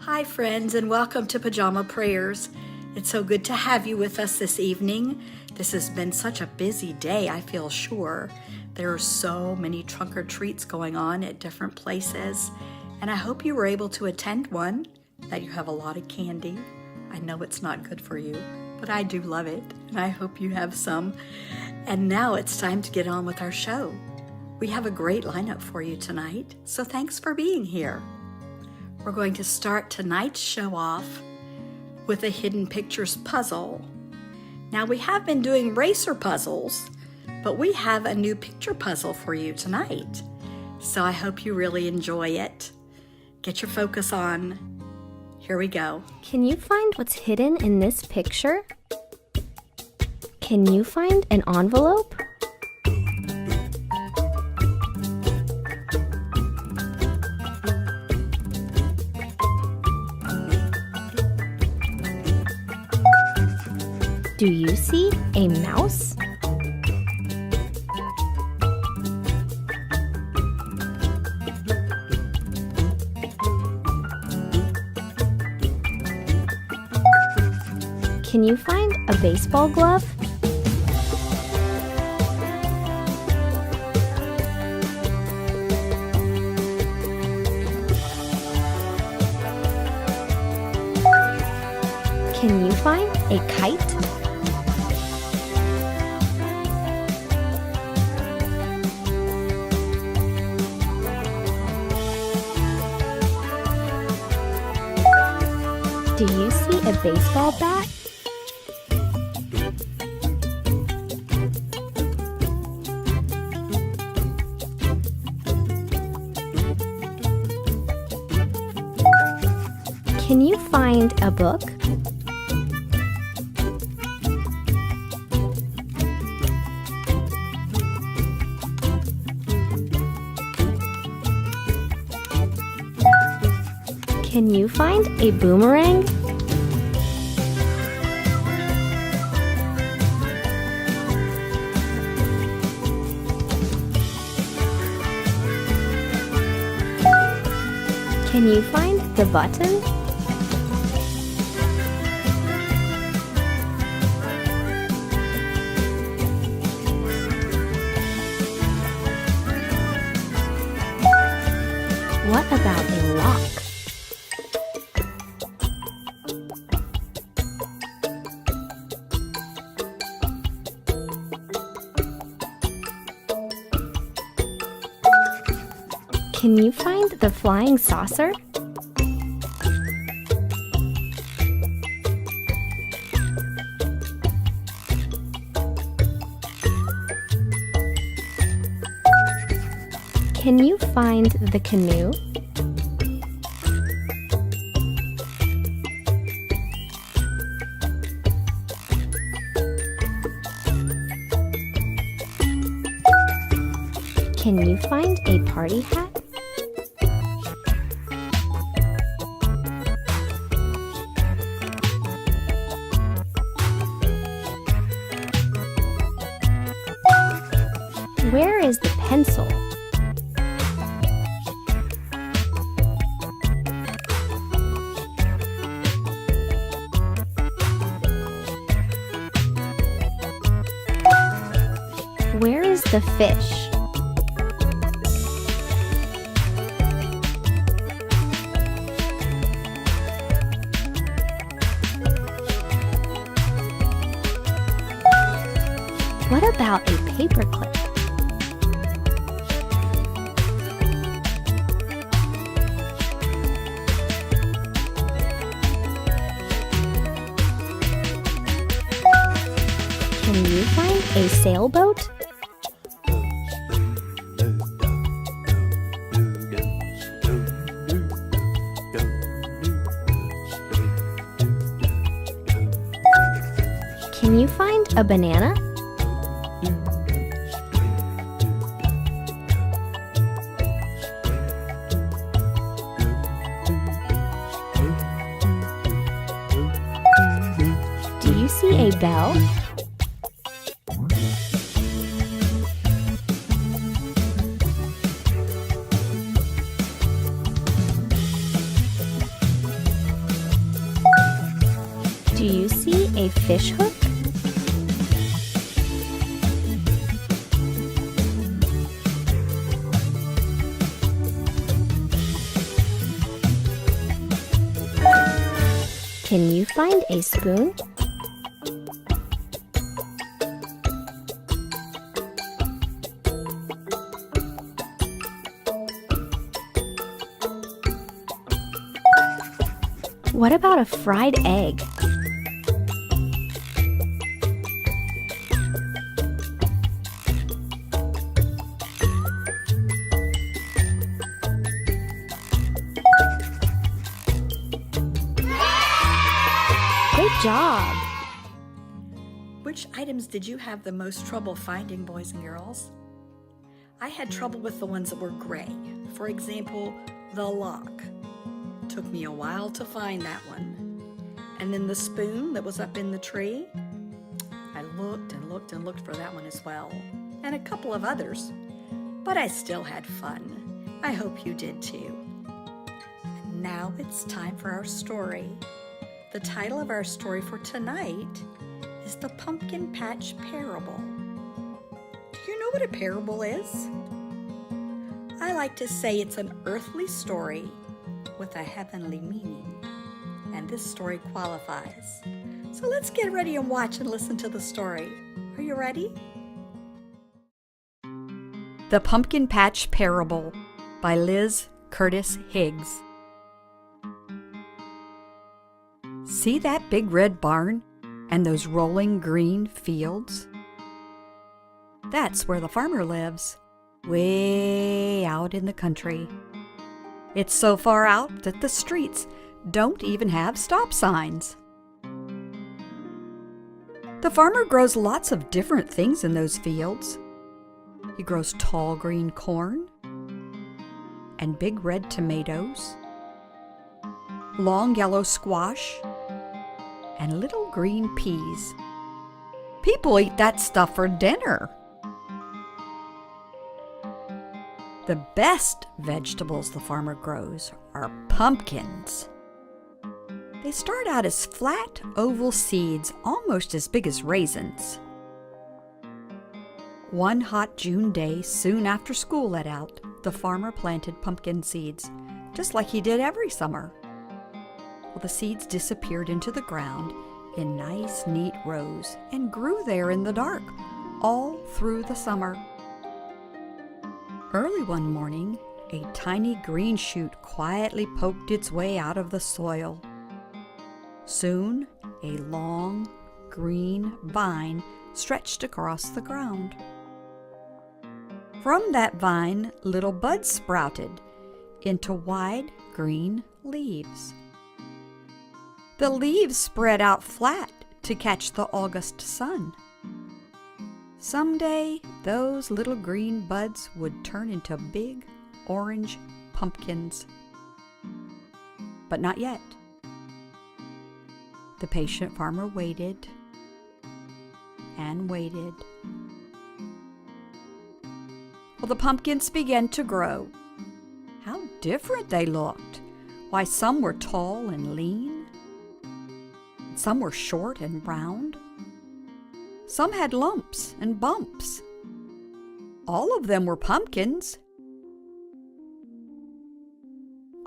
Hi friends, and welcome to Pajama Prayers. It's so good to have you with us this evening. This has been such a busy day, I feel sure. There are so many trunk or treats going on at different places, and I hope you were able to attend one, that you have a lot of candy. I know it's not good for you, but I do love it, and I hope you have some. And now it's time to get on with our show. We have a great lineup for you tonight, so thanks for being here. We're going to start tonight's show off with a hidden pictures puzzle. Now, we have been doing racer puzzles, but we have a new picture puzzle for you tonight. So I hope you really enjoy it. Get your focus on. Here we go. Can you find what's hidden in this picture? Can you find an envelope? Do you see a mouse? Can you find a baseball glove? Can you find a kite? Do you see a baseball bat? Can you find a book? Can you find a boomerang? Can you find the button? What about a lock? Can you find the flying saucer? Can you find the canoe? Can you find a party hat? Where is the pencil? Where is the fish? What about a paperclip? Can you find a sailboat? Can you find a banana? Do you see a bell? Do you see a fish hook? Can you find a spoon? What about a fried egg? Good job! Which items did you have the most trouble finding, boys and girls? I had trouble with the ones that were gray. For example, the lock. Took me a while to find that one. And then the spoon that was up in the tree. I looked and looked and looked for that one as well. And a couple of others. But I still had fun. I hope you did too. And now it's time for our story. The title of our story for tonight is The Pumpkin Patch Parable. Do you know what a parable is? I like to say it's an earthly story with a heavenly meaning, and this story qualifies. So let's get ready and watch and listen to the story. Are you ready? The Pumpkin Patch Parable by Liz Curtis Higgs. See that big red barn and those rolling green fields? That's where the farmer lives, way out in the country. It's so far out that the streets don't even have stop signs. The farmer grows lots of different things in those fields. He grows tall green corn and big red tomatoes, long yellow squash, and little green peas. People eat that stuff for dinner. The best vegetables the farmer grows are pumpkins. They start out as flat, oval seeds almost as big as raisins. One hot June day, soon after school let out, the farmer planted pumpkin seeds, just like he did every summer. Well, the seeds disappeared into the ground in nice, neat rows and grew there in the dark all through the summer. Early one morning, a tiny green shoot quietly poked its way out of the soil. Soon, a long, green vine stretched across the ground. From that vine, little buds sprouted into wide green leaves. The leaves spread out flat to catch the August sun. Someday, those little green buds would turn into big orange pumpkins. But not yet. The patient farmer waited and waited. Well, the pumpkins began to grow. How different they looked. Why, some were tall and lean. Some were short and round. Some had lumps and bumps. all of them were pumpkins.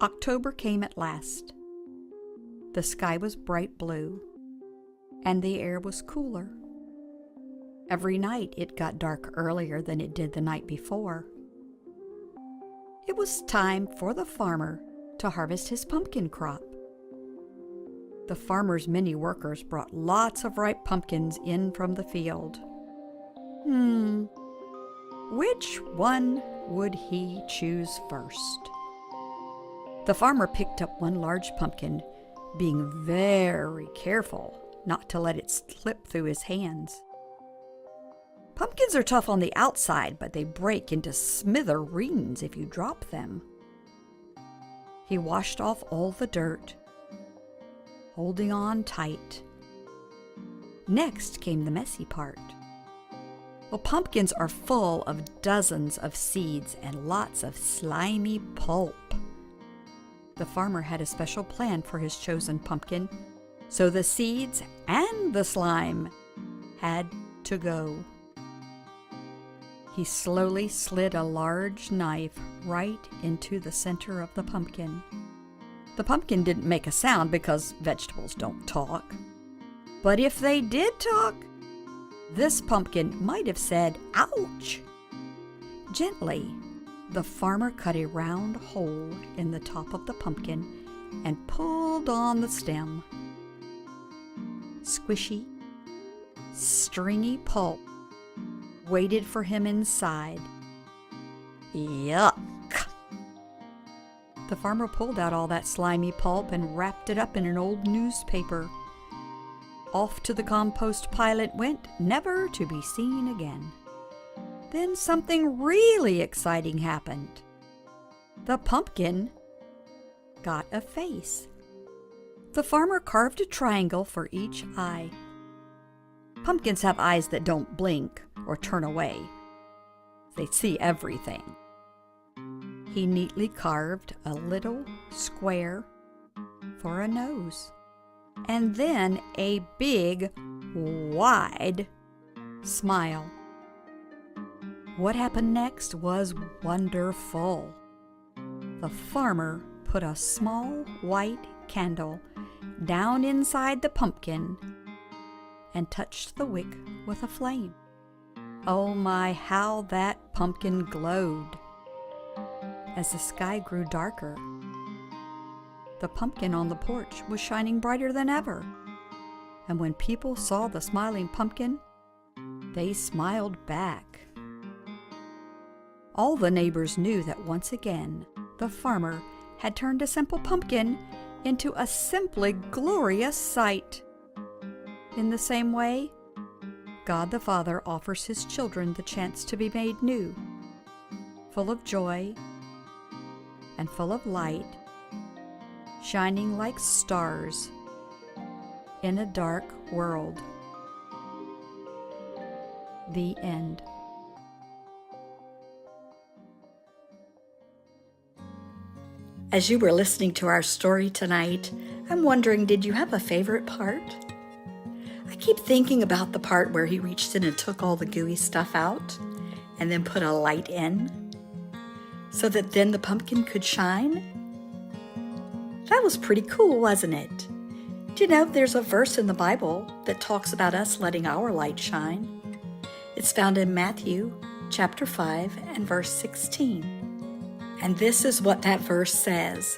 October came at last. The sky was bright blue, and the air was cooler. Every night it got dark earlier than it did the night before. It was time for the farmer to harvest his pumpkin crop. The farmer's many workers brought lots of ripe pumpkins in from the field. Which one would he choose first? The farmer picked up one large pumpkin, being very careful not to let it slip through his hands. Pumpkins are tough on the outside, but they break into smithereens if you drop them. He washed off all the dirt, holding on tight. Next came the messy part. Well, pumpkins are full of dozens of seeds and lots of slimy pulp. The farmer had a special plan for his chosen pumpkin, so the seeds and the slime had to go. He slowly slid a large knife right into the center of the pumpkin. The pumpkin didn't make a sound because vegetables don't talk. But if they did talk, this pumpkin might have said, "Ouch!" Gently, the farmer cut a round hole in the top of the pumpkin and pulled on the stem. Squishy, stringy pulp waited for him inside. Yuck! The farmer pulled out all that slimy pulp and wrapped it up in an old newspaper. Off to the compost pile it went, never to be seen again. Then something really exciting happened. The pumpkin got a face. The farmer carved a triangle for each eye. Pumpkins have eyes that don't blink or turn away. They see everything. He neatly carved a little square for a nose, and then a big, wide smile. What happened next was wonderful. The farmer put a small white candle down inside the pumpkin and touched the wick with a flame. Oh my, how that pumpkin glowed! As the sky grew darker, the pumpkin on the porch was shining brighter than ever. And when people saw the smiling pumpkin, they smiled back. All the neighbors knew that once again, the farmer had turned a simple pumpkin into a simply glorious sight. In the same way, God the Father offers His children the chance to be made new, full of joy and full of light, shining like stars in a dark world. The end. As you were listening to our story tonight, I'm wondering, did you have a favorite part? I keep thinking about the part where he reached in and took all the gooey stuff out and then put a light in so that then the pumpkin could shine. That was pretty cool, wasn't it? Do you know there's a verse in the Bible that talks about us letting our light shine? It's found in Matthew chapter 5 and verse 16. And this is what that verse says: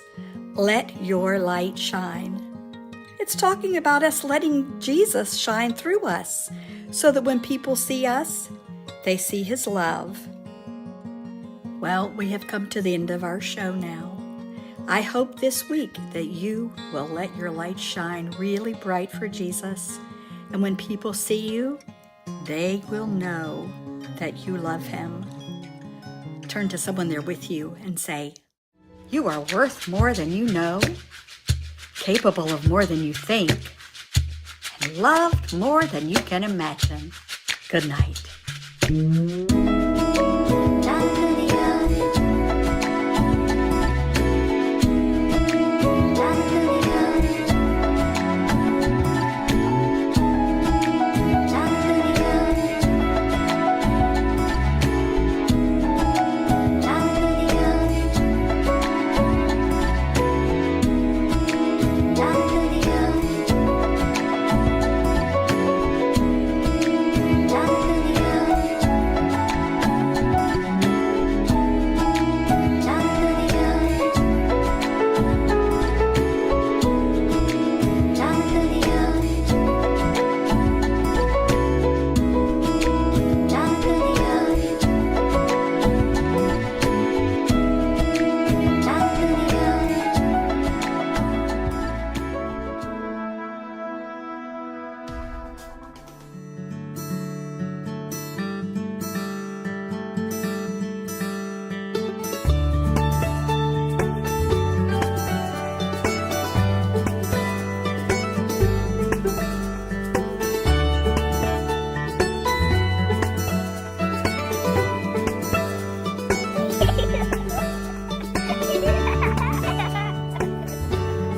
"Let your light shine." It's talking about us letting Jesus shine through us so that when people see us, they see His love. Well, we have come to the end of our show now. I hope this week that you will let your light shine really bright for Jesus. And when people see you, they will know that you love Him. Turn to someone there with you and say, "You are worth more than you know, capable of more than you think, and loved more than you can imagine." Good night.